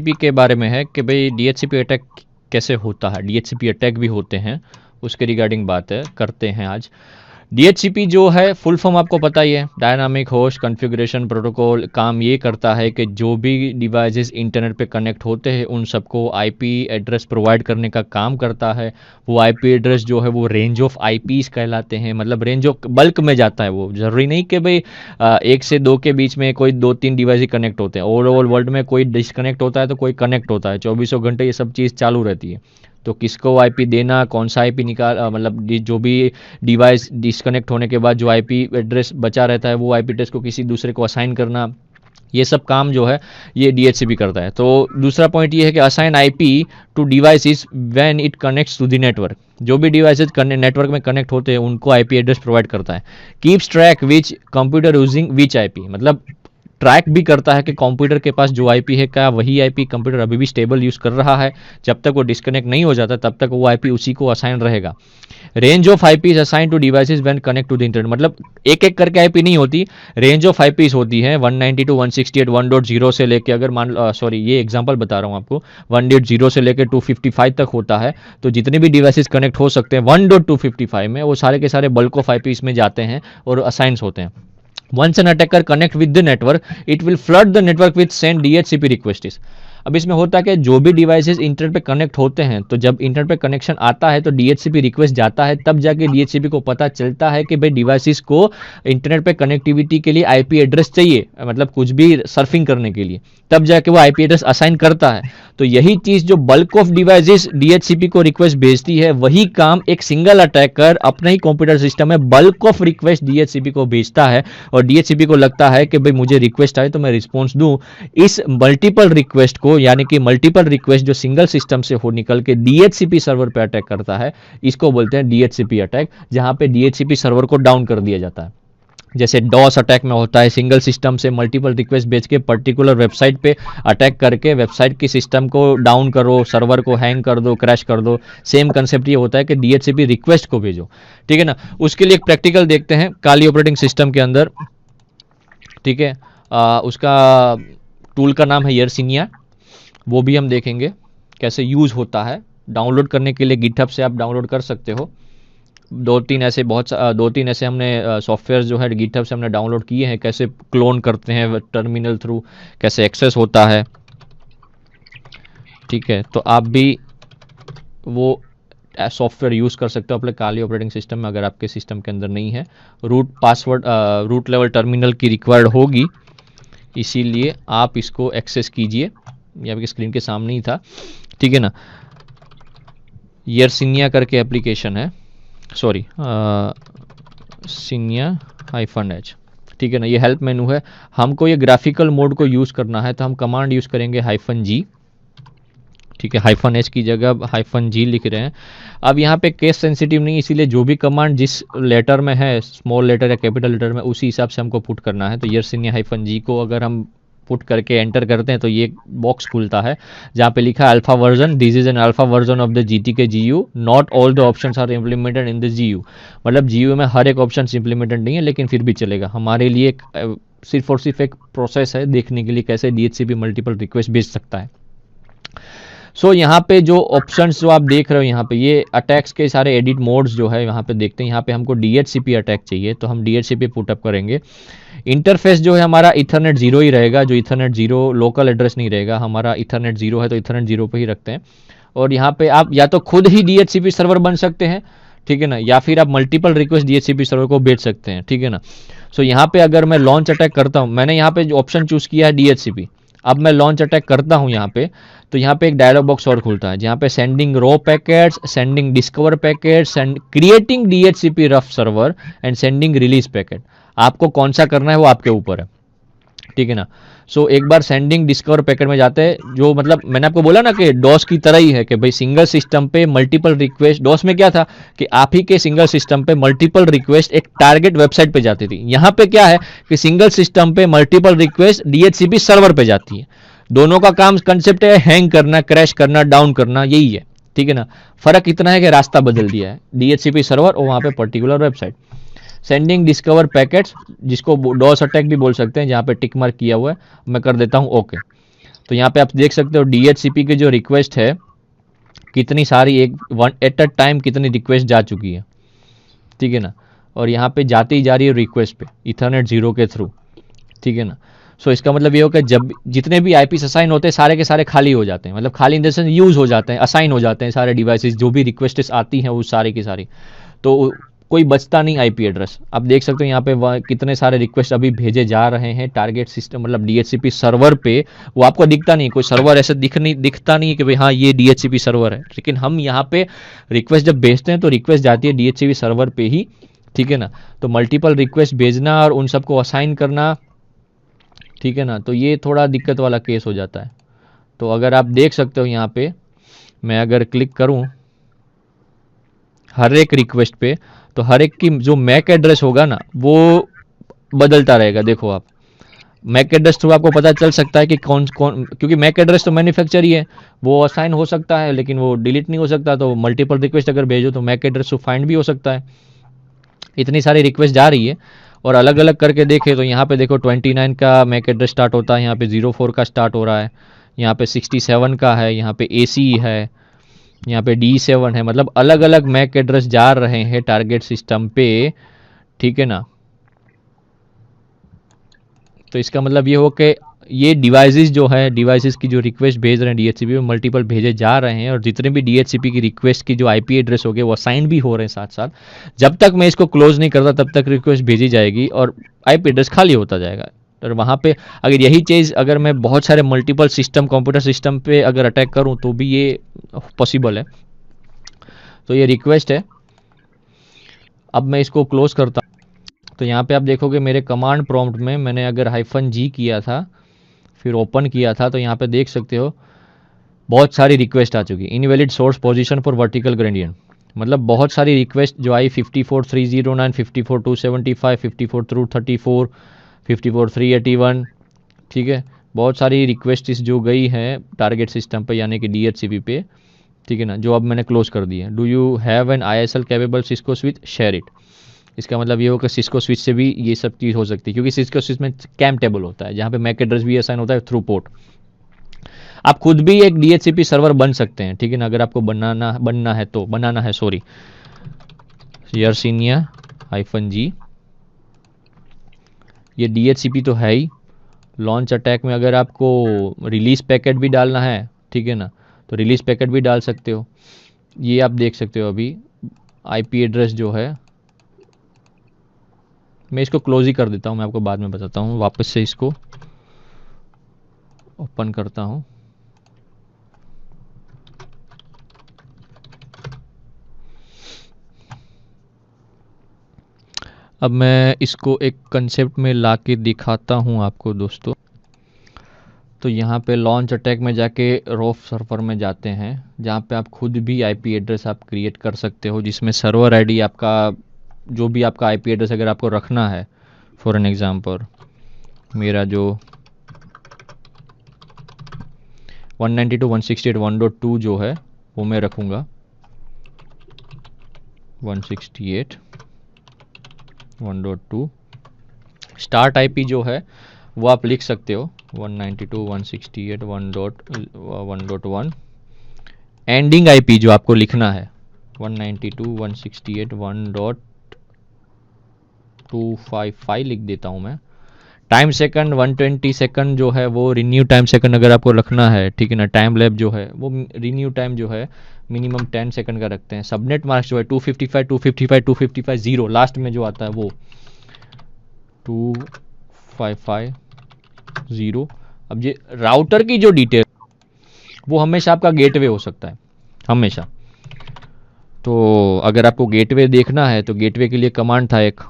DHCP के बारे में है कि भाई डीएचसीपी अटैक कैसे होता है, डीएचसीपी अटैक भी होते हैं, उसके रिगार्डिंग बात है करते हैं आज। डीएचसीपी जो है फुल फॉर्म आपको पता ही है, डायनामिक होस्ट कॉन्फ़िगरेशन प्रोटोकॉल। काम ये करता है कि जो भी डिवाइसेस इंटरनेट पे कनेक्ट होते हैं उन सबको आईपी एड्रेस प्रोवाइड करने का काम करता है। वो आईपी एड्रेस जो है वो रेंज ऑफ आईपीस कहलाते हैं, मतलब रेंज ऑफ बल्क में जाता है। वो ज़रूरी नहीं कि भाई एक से दो के बीच में कोई दो तीन डिवाइस ही कनेक्ट होते हैं। ओवरऑल वर्ल्ड में कोई डिस्कनेक्ट होता है तो कोई कनेक्ट होता है, चौबीसों घंटे ये सब चीज़ चालू रहती है। तो किसको आईपी देना, कौन सा आईपी मतलब जो भी डिवाइस डिस्कनेक्ट होने के बाद जो आईपी एड्रेस बचा रहता है वो आईपी एड्रेस को किसी दूसरे को असाइन करना, ये सब काम जो है ये डीएचसीपी करता है। तो दूसरा पॉइंट ये है कि assign IP to devices when it connects to the network. जो भी डिवाइसेस नेटवर्क में कनेक्ट होते हैं उनको आईपी एड्रेस प्रोवाइड करता है। Keeps track which computer using which IP, मतलब ट्रैक भी करता है कि कंप्यूटर के पास जो आईपी है क्या वही आईपी कंप्यूटर अभी भी स्टेबल यूज़ कर रहा है। जब तक वो डिस्कनेक्ट नहीं हो जाता तब तक वो आईपी उसी को असाइन रहेगा। Range of IP is assign to devices when connect to the internet, मतलब एक एक करके आईपी नहीं होती, रेंज ऑफ आईपीस होती है 192 168 1.0 से लेके, अगर मान सॉरी ये एग्जांपल बता रहा हूँ आपको, 1.0 से लेके 255 तक होता है। तो जितने भी डिवाइसेस कनेक्ट हो सकते हैं 1.255 में वो सारे के सारे बल्क ऑफ आईपीस में जाते हैं और असाइंस होते हैं। Once an attacker connect with the network, it will flood the network with send DHCP requests. अब इसमें होता है कि जो भी डिवाइसेस इंटरनेट पे कनेक्ट होते हैं तो जब इंटरनेट पे कनेक्शन आता है तो डीएचसीपी रिक्वेस्ट जाता है, तब जाके डीएचसीपी को पता चलता है कि भाई डिवाइसेस को इंटरनेट पे कनेक्टिविटी के लिए आईपी एड्रेस चाहिए, मतलब कुछ भी सर्फिंग करने के लिए, तब जाके वो आईपी एड्रेस असाइन करता है। तो यही चीज जो बल्क ऑफ डिवाइसेस डीएचसीपी को रिक्वेस्ट भेजती है वही काम एक सिंगल अटैकर अपने ही कंप्यूटर सिस्टम में बल्क ऑफ रिक्वेस्ट डीएचसीपी को भेजता है और डीएचसीपी को लगता है कि भाई मुझे रिक्वेस्ट आए तो मैं रिस्पॉन्स दूं। इस मल्टीपल रिक्वेस्ट को, यानी कि मल्टीपल रिक्वेस्ट जो सिंगल सिस्टम से हो निकल के डीएचसीपी सर्वर पे अटैक करता है, इसको बोलते हैं डीएचसीपी अटैक, जहां पे डीएचसीपी सर्वर को डाउन कर दिया जाता है। जैसे डॉस अटैक में होता है, सिंगल सिस्टम से मल्टीपल रिक्वेस्ट भेज के पर्टिकुलर वेबसाइट पे अटैक करके वेबसाइट की सिस्टम को डाउन करो, सर्वर को हैंग कर दो, क्रैश कर दो। सेम कंसेप्ट ये होता है कि डीएचसीपी रिक्वेस्ट को भेजो, ठीक है ना। उसके लिए एक प्रैक्टिकल देखते हैं काली ऑपरेटिंग सिस्टम के अंदर, ठीक है। उसका टूल का नाम है यर्सिनिया, वो भी हम देखेंगे कैसे यूज़ होता है। डाउनलोड करने के लिए गिटहब से आप डाउनलोड कर सकते हो। दो तीन ऐसे हमने सॉफ्टवेयर जो है गिटहब से हमने डाउनलोड किए हैं, कैसे क्लोन करते हैं टर्मिनल थ्रू, कैसे एक्सेस होता है, ठीक है। तो आप भी वो सॉफ्टवेयर यूज़ कर सकते हो अपने काली ऑपरेटिंग सिस्टम में, अगर आपके सिस्टम के अंदर नहीं है। रूट लेवल टर्मिनल की रिक्वायर्ड होगी, इसीलिए आप इसको एक्सेस कीजिए। ये आपकी स्क्रीन के सामने ही था, ठीक है ना। यर्सिनिया करके एप्लीकेशन है, सॉरी सिनिया -h, ठीक है ना। ये हेल्प मेनू है। हमको ये ग्राफिकल मोड को यूज़ करना है तो हम कमांड यूज़ करेंगे -g, ठीक है। -h की जगह -g लिख रहे हैं। अब यहाँ पे केस सेंसिटिव नहीं, इसीलिए जो भी कमांड जिस लेटर में है, स्मॉल लेटर या कैपिटल लेटर में, उसी हिसाब से हमको पुट करना है। तो यर्सिनिया -g को अगर हम पुट करके एंटर करते हैं तो ये बॉक्स खुलता है जहाँ पे लिखा है alpha version, this is an alpha version of the GTK GU, not all the options are implemented in the GU। मतलब GU में हर एक ऑप्शन इम्प्लीमेंटेड नहीं है, लेकिन फिर भी चलेगा। हमारे लिए एक सिर्फ और सिर्फ एक प्रोसेस है देखने के लिए कैसे DHCP मल्टीपल रिक्वेस्ट भेज सकता है। सो यहाँ पे जो ऑप्शंस जो आप देख रहे हो, यहाँ पे ये अटैक्स के सारे एडिट मोड्स जो है यहाँ पे देखते हैं। यहाँ पे हमको DHCP अटैक चाहिए तो हम DHCP पुटअप करेंगे। इंटरफेस जो है हमारा इथरनेट 0 ही रहेगा, जो इथरनेट 0 लोकल एड्रेस नहीं रहेगा, हमारा इथरनेट 0 है तो इथरनेट 0 पे ही रखते हैं। और यहाँ पे आप या तो खुद ही DHCP सर्वर बन सकते हैं, ठीक है ना, या फिर आप मल्टीपल रिक्वेस्ट DHCP सर्वर को भेज सकते हैं, ठीक है ना। सो यहाँ पे अगर मैं लॉन्च अटैक करता हूँ, मैंने यहाँ पे जो ऑप्शन चूज किया है DHCP, अब मैं लॉन्च अटैक करता हूँ यहाँ पे, तो यहाँ पे एक डायलॉग बॉक्स और खुलता है जहाँ पे sending raw packets, sending discover packets, creating DHCP rogue server and sending release packet. आपको कौन सा करना है वो आपके ऊपर है, ठीक है ना। सो एक बार सेंडिंग डिस्कवर पैकेट में जाते हैं, जो मतलब मैंने आपको बोला ना कि डॉस की तरह ही है कि भाई सिंगल सिस्टम पे मल्टीपल रिक्वेस्ट। डॉस में क्या था कि आप ही के सिंगल सिस्टम पे मल्टीपल रिक्वेस्ट एक टारगेट वेबसाइट पे जाती थी। यहाँ पे क्या है कि सिंगल सिस्टम पे मल्टीपल रिक्वेस्ट DHCP सर्वर पे जाती है। दोनों का काम कंसेप्ट है हैंग करना, क्रैश करना, डाउन करना, यही है, ठीक है ना। फर्क इतना है कि रास्ता बदल दिया है, DHCP सर्वर और वहाँ पे particular website. Sending discover packets, जिसको डॉस अटैक भी बोल सकते हैं, जहाँ पे टिक मार्क किया हुआ है, मैं कर देता हूँ ओके। तो यहाँ पे आप देख सकते हो DHCP की जो रिक्वेस्ट है कितनी सारी एक वन एट अ टाइम कितनी रिक्वेस्ट जा चुकी है, ठीक है ना। और यहाँ पे जाती ही जा रही है रिक्वेस्ट पे इथरनेट 0 के थ्रू, ठीक है ना। सो इसका मतलब ये हो कि जब जितने भी आईपीस असाइन होते हैं सारे के सारे खाली हो जाते हैं, मतलब खाली इन द सेंस यूज हो जाते हैं, असाइन हो जाते हैं सारे डिवाइसेस, जो भी रिक्वेस्ट आती हैं वो सारी की सारी, तो कोई बचता नहीं आईपी एड्रेस। आप देख सकते हो यहाँ पे कितने सारे रिक्वेस्ट अभी भेजे जा रहे हैं टारगेट सिस्टम मतलब DHCP सर्वर पे। वो आपको दिखता नहीं, कोई सर्वर ऐसे दिखता नहीं कि भाई हाँ ये DHCP सर्वर है, लेकिन हम यहाँ पे रिक्वेस्ट जब भेजते हैं तो रिक्वेस्ट जाती है DHCP सर्वर पे ही, ठीक है ना। तो मल्टीपल रिक्वेस्ट भेजना और उन सबको असाइन करना, ठीक है ना, तो ये थोड़ा दिक्कत वाला केस हो जाता है। तो अगर आप देख सकते हो यहाँ पे मैं अगर क्लिक करूँ हर एक रिक्वेस्ट पे, तो हर एक की जो मैक एड्रेस होगा ना वो बदलता रहेगा। देखो आप मैक एड्रेस थ्रू आपको पता चल सकता है कि कौन कौन, क्योंकि मैक एड्रेस तो मैन्युफैक्चर ही है, वो असाइन हो सकता है लेकिन वो डिलीट नहीं हो सकता। तो मल्टीपल रिक्वेस्ट अगर भेजो तो मैक एड्रेस को फाइंड भी हो सकता है। इतनी सारी रिक्वेस्ट जा रही है और अलग अलग करके देखें तो यहाँ पे देखो 29 का मैक एड्रेस स्टार्ट होता है, यहाँ पे 04 का स्टार्ट हो रहा है, यहाँ पे 67 का है, यहाँ पे AC है, यहाँ पे D7 है, मतलब अलग अलग मैक एड्रेस जा रहे हैं टारगेट सिस्टम पे, ठीक है ना। तो इसका मतलब ये हो कि ये डिवाइसेस जो है डिवाइसेस की जो रिक्वेस्ट भेज रहे हैं DHCP में मल्टीपल भेजे जा रहे हैं, और जितने भी DHCP की रिक्वेस्ट की जो IP एड्रेस हो गए वो असाइन भी हो रहे हैं साथ साथ। जब तक मैं इसको क्लोज नहीं करता तब तक रिक्वेस्ट भेजी जाएगी और IP एड्रेस खाली होता जाएगा। और वहाँ पे अगर यही चीज़ अगर मैं बहुत सारे मल्टीपल सिस्टम कंप्यूटर सिस्टम पे अगर अटैक करूँ तो भी ये पॉसिबल है। तो ये रिक्वेस्ट है। अब मैं इसको क्लोज करता हूँ तो यहाँ पे आप देखोगे मेरे कमांड प्रॉम्प्ट में मैंने अगर -G किया था फिर ओपन किया था तो यहाँ पे देख सकते हो बहुत सारी रिक्वेस्ट आ चुकी। Invalid source position for vertical gradient, मतलब बहुत सारी रिक्वेस्ट जो आई 54,309, 54,275, 54,234, 54,381, ठीक है। बहुत सारी रिक्वेस्ट जो गई हैं टारगेट सिस्टम पे यानी कि DHCP पे, ठीक है ना, जो अब मैंने क्लोज कर दी है। Do you have an ISL capable Cisco switch, share it. इसका मतलब ये हो कि सिस्को स्विच से भी ये सब चीज़ हो सकती है, क्योंकि सिस्को स्विच में कैम टेबल होता है जहाँ पे मैक एड्रेस भी असाइन होता है थ्रू पोर्ट। आप खुद भी एक DHCP सर्वर बन सकते हैं, ठीक है ना, अगर आपको बनाना है सॉरी यर्सिनिया -G। ये DHCP तो है ही। लॉन्च अटैक में अगर आपको रिलीज पैकेट भी डालना है, ठीक है ना, तो रिलीज पैकेट भी डाल सकते हो। ये आप देख सकते हो अभी IP एड्रेस जो है, मैं इसको क्लोज ही कर देता हूँ, मैं आपको बाद में बताता हूँ। वापस से इसको ओपन करता हूँ। अब मैं इसको एक कंसेप्ट में ला के दिखाता हूँ आपको दोस्तों। तो यहाँ पे लॉन्च अटैक में जाके रोफ सर्वर में जाते हैं जहाँ पे आप खुद भी IP एड्रेस आप क्रिएट कर सकते हो, जिसमें सर्वर ID आपका जो भी आपका IP एड्रेस अगर आपको रखना है, फॉर एन एग्जांपल मेरा जो 192.168.1.2 जो है वो मैं रखूँगा 168.1.2। स्टार्ट IP जो है वो आप लिख सकते हो 192.168.1.1। एंडिंग IP जो आपको लिखना है 192.168.1.255 लिख देता हूँ मैं। टाइम सेकंड 120 सेकंड जो है वो रिन्यू टाइम सेकंड अगर आपको रखना है, ठीक है ना। टाइम लैब जो है वो रिन्यू टाइम जो है मिनिमम 10 सेकंड का रखते हैं। सबनेट मास्क जो है 255 255 255 0 लास्ट में जो आता है वो 255 0। अब ये राउटर की जो डिटेल वो हमेशा आपका गेटवे हो सकता है, हमेशा। तो अगर आपको गेटवे देखना है तो गेटवे के लिए कमांड था एक,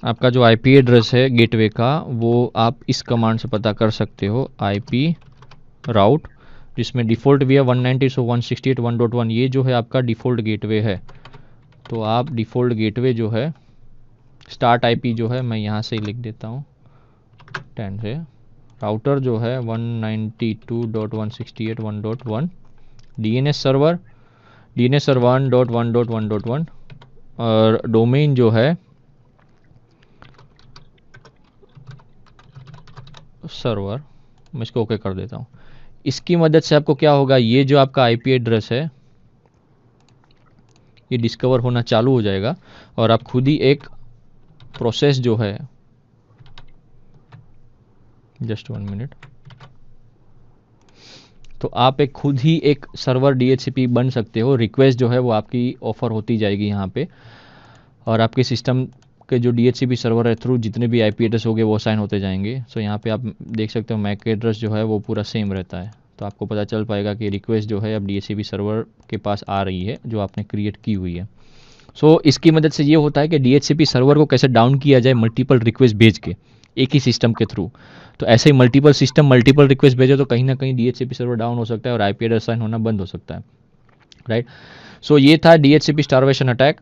आपका जो IP एड्रेस है गेटवे का वो आप इस कमांड से पता कर सकते हो, IP राउट, जिसमें डिफ़ॉल्ट भी है 190 सो 168.1.1। ये जो है आपका डिफ़ॉल्ट गेटवे है। तो आप डिफ़ॉल्ट गेटवे जो है स्टार्ट IP जो है मैं यहाँ से ही लिख देता हूँ 10 से। राउटर जो है 192.168.1.1। DNS सर्वर 1.1.1.1 और डोमेन जो है सर्वर मैं इसको ओके कर देता हूँ। इसकी मदद से आपको क्या होगा, ये जो आपका आईपी एड्रेस है ये डिस्कवर होना चालू हो जाएगा और आप खुद ही एक प्रोसेस जो है, जस्ट 1 मिनट, तो आप एक खुद ही एक सर्वर डीएचसीपी बन सकते हो। रिक्वेस्ट जो है वो आपकी ऑफर होती जाएगी यहाँ पे, और आपके सिस्टम के जो डीएचसीपी सर्वर है थ्रू जितने भी आईपी एड्रेस होंगे वो असाइन होते जाएंगे। सो यहाँ पे आप देख सकते हो मैक एड्रेस जो है वो पूरा सेम रहता है, तो आपको पता चल पाएगा कि रिक्वेस्ट जो है अब डीएचसीपी सर्वर के पास आ रही है जो आपने क्रिएट की हुई है। सो इसकी मदद से ये होता है कि डीएचसीपी सर्वर को कैसे डाउन किया जाए मल्टीपल रिक्वेस्ट भेज के एक ही सिस्टम के थ्रू। तो ऐसे ही मल्टीपल सिस्टम मल्टीपल रिक्वेस्ट भेजे तो कहीं ना कहीं डीएचसीपी सर्वर डाउन हो सकता है और आईपी एड्रेस असाइन होना बंद हो सकता है, राइट। सो ये था डीएचसीपी स्टारवेशन अटैक।